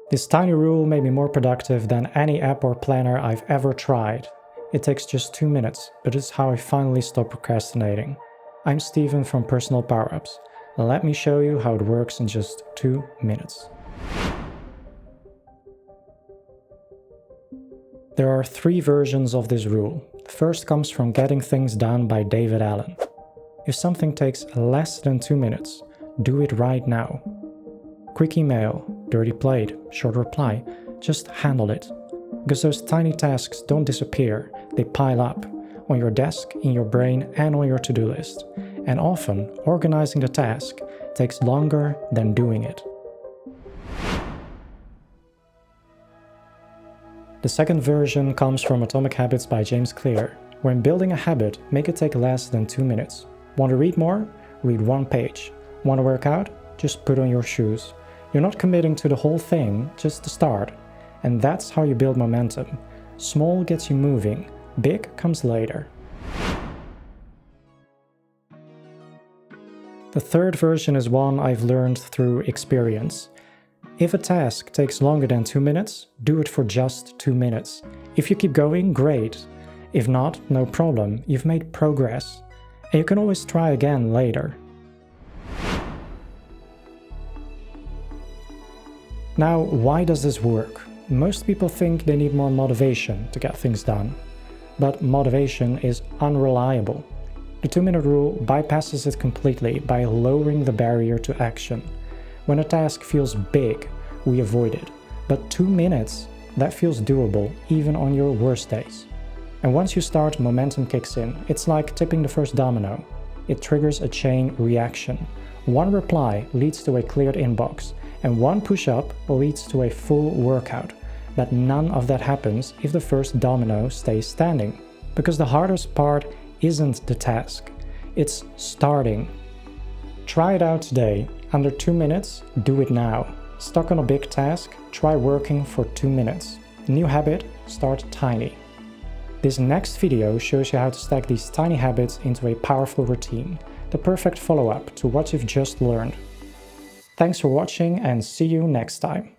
This tiny rule made me more productive than any app or planner I've ever tried. It takes just 2 minutes, but it's how I finally stopped procrastinating. I'm Steven from Personal Power-Ups. Let me show you how it works in just 2 minutes. There are 3 versions of this rule. The first comes from Getting Things Done by David Allen. If something takes less than 2 minutes, do it right now. Quick email, dirty plate, short reply, just handle it. Because those tiny tasks don't disappear, they pile up on your desk, in your brain, and on your to-do list. And often, organizing the task takes longer than doing it. The second version comes from Atomic Habits by James Clear. When building a habit, make it take less than 2 minutes. Want to read more? Read 1 page. Want to work out? Just put on your shoes. You're not committing to the whole thing, just the start. And that's how you build momentum. Small gets you moving, big comes later. The third version is one I've learned through experience. If a task takes longer than 2 minutes, do it for just 2 minutes. If you keep going, great. If not, no problem, you've made progress. And you can always try again later. Now, why does this work? Most people think they need more motivation to get things done. But motivation is unreliable. The 2-minute rule bypasses it completely by lowering the barrier to action. When a task feels big, we avoid it. But 2 minutes, that feels doable even on your worst days. And once you start, momentum kicks in. It's like tipping the first domino. It triggers a chain reaction. One reply leads to a cleared inbox, and one push-up leads to a full workout. But none of that happens if the first domino stays standing. Because the hardest part isn't the task, it's starting. Try it out today. Under 2 minutes, do it now. Stuck on a big task? Try working for 2 minutes. New habit? Start tiny. This next video shows you how to stack these tiny habits into a powerful routine, the perfect follow-up to what you've just learned. Thanks for watching and see you next time.